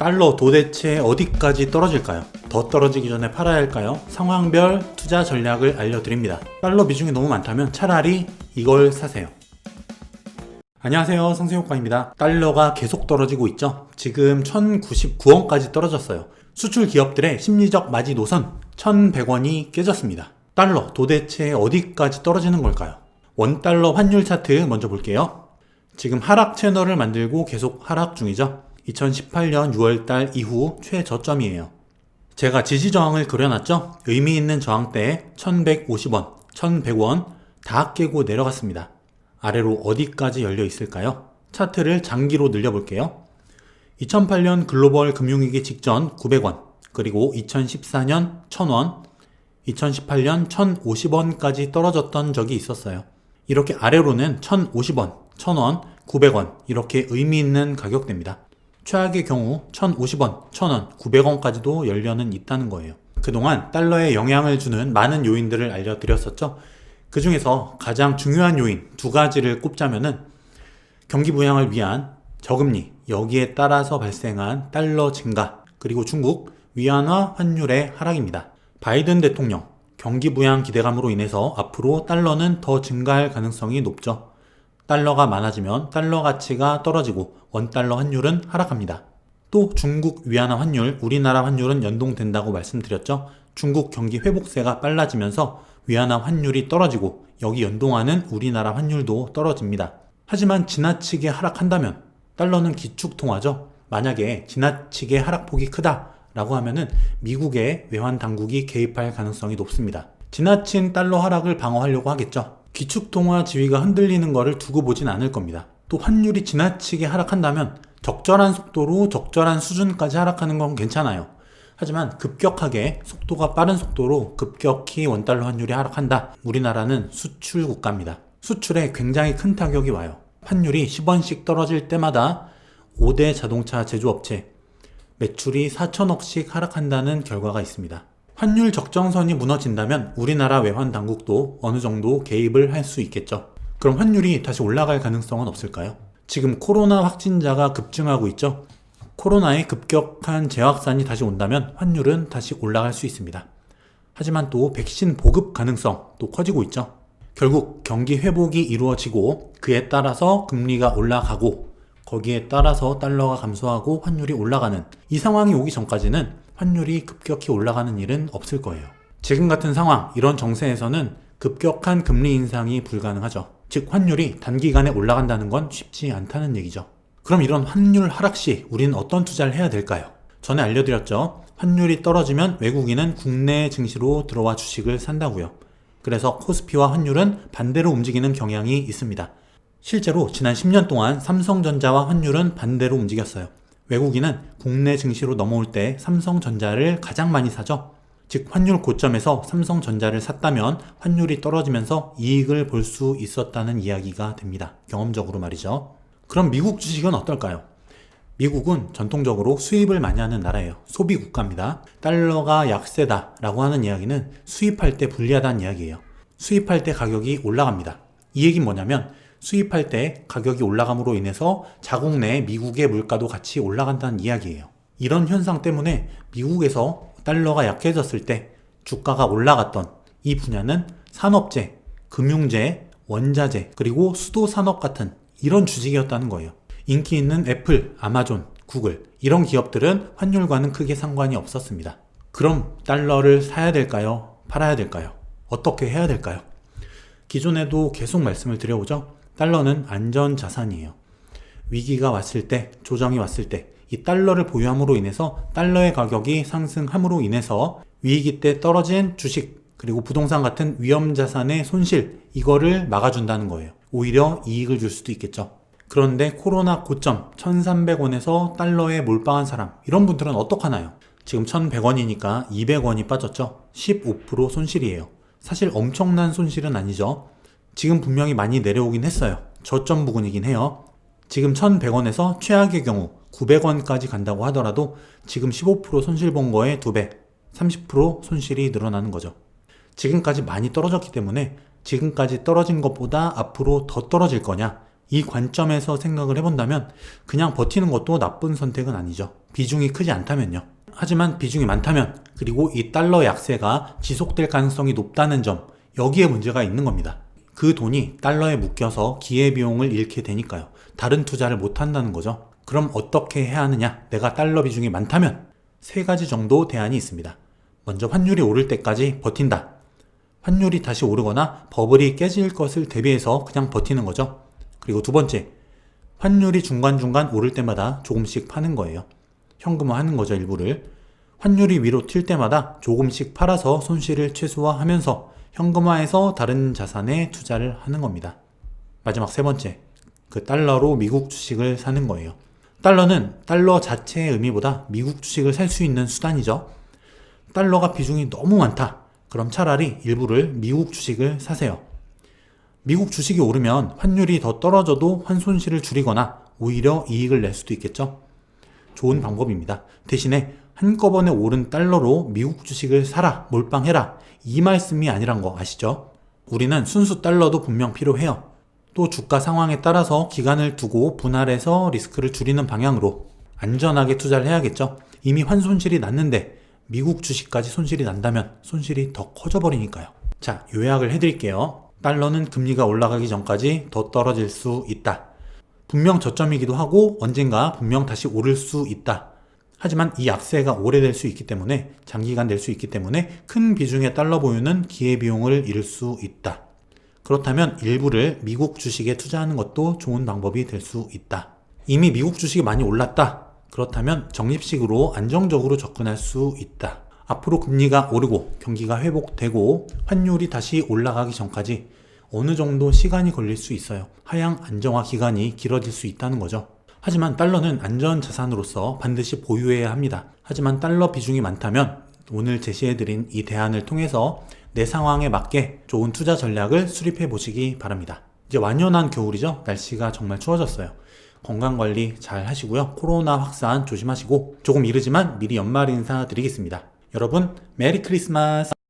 달러 도대체 어디까지 떨어질까요? 더 떨어지기 전에 팔아야 할까요? 상황별 투자 전략을 알려드립니다. 달러 비중이 너무 많다면 차라리 이걸 사세요. 안녕하세요, 성세효과입니다. 달러가 계속 떨어지고 있죠. 지금 1099원까지 떨어졌어요. 수출 기업들의 심리적 마지노선 1100원이 깨졌습니다. 달러 도대체 어디까지 떨어지는 걸까요? 원달러 환율 차트 먼저 볼게요. 지금 하락 채널을 만들고 계속 하락 중이죠. 2018년 6월달 이후 최저점이에요. 제가 지지저항을 그려놨죠. 의미 있는 저항대에 1150원, 1100원 다 깨고 내려갔습니다. 아래로 어디까지 열려 있을까요? 차트를 장기로 늘려볼게요. 2008년 글로벌 금융위기 직전 900원, 그리고 2014년 1000원, 2018년 1050원까지 떨어졌던 적이 있었어요. 이렇게 아래로는 1050원, 1000원, 900원 이렇게 의미 있는 가격대입니다. 최악의 경우 1050원, 1000원, 900원까지도 열려는 있다는 거예요. 그동안 달러에 영향을 주는 많은 요인들을 알려드렸었죠. 그 중에서 가장 중요한 요인 두 가지를 꼽자면은 경기 부양을 위한 저금리, 여기에 따라서 발생한 달러 증가, 그리고 중국 위안화 환율의 하락입니다. 바이든 대통령 경기 부양 기대감으로 인해서 앞으로 달러는 더 증가할 가능성이 높죠. 달러가 많아지면 달러 가치가 떨어지고 원달러 환율은 하락합니다. 또 중국 위안화 환율, 우리나라 환율은 연동된다고 말씀드렸죠. 중국 경기 회복세가 빨라지면서 위안화 환율이 떨어지고 여기 연동하는 우리나라 환율도 떨어집니다. 하지만 지나치게 하락한다면 달러는 기축통화죠. 만약에 지나치게 하락폭이 크다라고 하면은 미국의 외환 당국이 개입할 가능성이 높습니다. 지나친 달러 하락을 방어하려고 하겠죠. 기축통화 지위가 흔들리는 것을 두고 보진 않을 겁니다. 또 환율이 지나치게 하락한다면 적절한 속도로 적절한 수준까지 하락하는 건 괜찮아요. 하지만 급격하게 속도가 빠른 속도로 급격히 원달러 환율이 하락한다. 우리나라는 수출 국가입니다. 수출에 굉장히 큰 타격이 와요. 환율이 10원씩 떨어질 때마다 5대 자동차 제조업체 매출이 4천억씩 하락한다는 결과가 있습니다. 환율 적정선이 무너진다면 우리나라 외환 당국도 어느 정도 개입을 할 수 있겠죠. 그럼 환율이 다시 올라갈 가능성은 없을까요? 지금 코로나 확진자가 급증하고 있죠. 코로나의 급격한 재확산이 다시 온다면 환율은 다시 올라갈 수 있습니다. 하지만 또 백신 보급 가능성도 커지고 있죠. 결국 경기 회복이 이루어지고 그에 따라서 금리가 올라가고 거기에 따라서 달러가 감소하고 환율이 올라가는 이 상황이 오기 전까지는 환율이 급격히 올라가는 일은 없을 거예요. 지금 같은 상황, 이런 정세에서는 급격한 금리 인상이 불가능하죠. 즉 환율이 단기간에 올라간다는 건 쉽지 않다는 얘기죠. 그럼 이런 환율 하락 시 우리는 어떤 투자를 해야 될까요? 전에 알려드렸죠. 환율이 떨어지면 외국인은 국내 증시로 들어와 주식을 산다고요. 그래서 코스피와 환율은 반대로 움직이는 경향이 있습니다. 실제로 지난 10년 동안 삼성전자와 환율은 반대로 움직였어요. 외국인은 국내 증시로 넘어올 때 삼성전자를 가장 많이 사죠. 즉 환율 고점에서 삼성전자를 샀다면 환율이 떨어지면서 이익을 볼 수 있었다는 이야기가 됩니다. 경험적으로 말이죠. 그럼 미국 주식은 어떨까요? 미국은 전통적으로 수입을 많이 하는 나라예요. 소비 국가입니다. 달러가 약세다라고 하는 이야기는 수입할 때 불리하다는 이야기예요. 수입할 때 가격이 올라갑니다. 이 얘기는 뭐냐면 수입할 때 가격이 올라감으로 인해서 자국 내 미국의 물가도 같이 올라간다는 이야기예요. 이런 현상 때문에 미국에서 달러가 약해졌을 때 주가가 올라갔던 이 분야는 산업재, 금융재, 원자재, 그리고 수도산업 같은 이런 주식이었다는 거예요. 인기 있는 애플, 아마존, 구글 이런 기업들은 환율과는 크게 상관이 없었습니다. 그럼 달러를 사야 될까요? 팔아야 될까요? 어떻게 해야 될까요? 기존에도 계속 말씀을 드려오죠. 달러는 안전자산이에요. 위기가 왔을 때, 조정이 왔을 때 이 달러를 보유함으로 인해서 달러의 가격이 상승함으로 인해서 위기 때 떨어진 주식 그리고 부동산 같은 위험자산의 손실 이거를 막아준다는 거예요. 오히려 이익을 줄 수도 있겠죠. 그런데 코로나 고점 1300원에서 달러에 몰빵한 사람 이런 분들은 어떡하나요? 지금 1100원이니까 200원이 빠졌죠. 15% 손실이에요. 사실 엄청난 손실은 아니죠. 지금 분명히 많이 내려오긴 했어요. 저점 부근이긴 해요. 지금 1100원에서 최악의 경우 900원까지 간다고 하더라도 지금 15% 손실 본 거에 2배, 30% 손실이 늘어나는 거죠. 지금까지 많이 떨어졌기 때문에 지금까지 떨어진 것보다 앞으로 더 떨어질 거냐 이 관점에서 생각을 해본다면 그냥 버티는 것도 나쁜 선택은 아니죠. 비중이 크지 않다면요. 하지만 비중이 많다면, 그리고 이 달러 약세가 지속될 가능성이 높다는 점, 여기에 문제가 있는 겁니다. 그 돈이 달러에 묶여서 기회비용을 잃게 되니까요. 다른 투자를 못한다는 거죠. 그럼 어떻게 해야 하느냐? 내가 달러 비중이 많다면 3가지 정도 대안이 있습니다. 먼저 환율이 오를 때까지 버틴다. 환율이 다시 오르거나 버블이 깨질 것을 대비해서 그냥 버티는 거죠. 그리고 2번째, 환율이 중간중간 오를 때마다 조금씩 파는 거예요. 현금화하는 거죠, 일부를. 환율이 위로 튈 때마다 조금씩 팔아서 손실을 최소화하면서 현금화해서 다른 자산에 투자를 하는 겁니다. 마지막 3번째, 그 달러로 미국 주식을 사는 거예요. 달러는 달러 자체의 의미보다 미국 주식을 살 수 있는 수단이죠. 달러가 비중이 너무 많다. 그럼 차라리 일부를 미국 주식을 사세요. 미국 주식이 오르면 환율이 더 떨어져도 환손실을 줄이거나 오히려 이익을 낼 수도 있겠죠. 좋은 방법입니다. 대신에 한꺼번에 오른 달러로 미국 주식을 사라, 몰빵해라, 이 말씀이 아니란 거 아시죠? 우리는 순수 달러도 분명 필요해요. 또 주가 상황에 따라서 기간을 두고 분할해서 리스크를 줄이는 방향으로 안전하게 투자를 해야겠죠. 이미 환손실이 났는데 미국 주식까지 손실이 난다면 손실이 더 커져버리니까요. 자, 요약을 해드릴게요. 달러는 금리가 올라가기 전까지 더 떨어질 수 있다. 분명 저점이기도 하고 언젠가 분명 다시 오를 수 있다. 하지만 이 약세가 오래될 수 있기 때문에, 장기간 될 수 있기 때문에 큰 비중의 달러 보유는 기회비용을 잃을 수 있다. 그렇다면 일부를 미국 주식에 투자하는 것도 좋은 방법이 될 수 있다. 이미 미국 주식이 많이 올랐다. 그렇다면 적립식으로 안정적으로 접근할 수 있다. 앞으로 금리가 오르고 경기가 회복되고 환율이 다시 올라가기 전까지 어느 정도 시간이 걸릴 수 있어요. 하향 안정화 기간이 길어질 수 있다는 거죠. 하지만 달러는 안전자산으로서 반드시 보유해야 합니다. 하지만 달러 비중이 많다면 오늘 제시해드린 이 대안을 통해서 내 상황에 맞게 좋은 투자 전략을 수립해 보시기 바랍니다. 이제 완연한 겨울이죠. 날씨가 정말 추워졌어요. 건강관리 잘 하시고요. 코로나 확산 조심하시고, 조금 이르지만 미리 연말 인사 드리겠습니다. 여러분, 메리 크리스마스!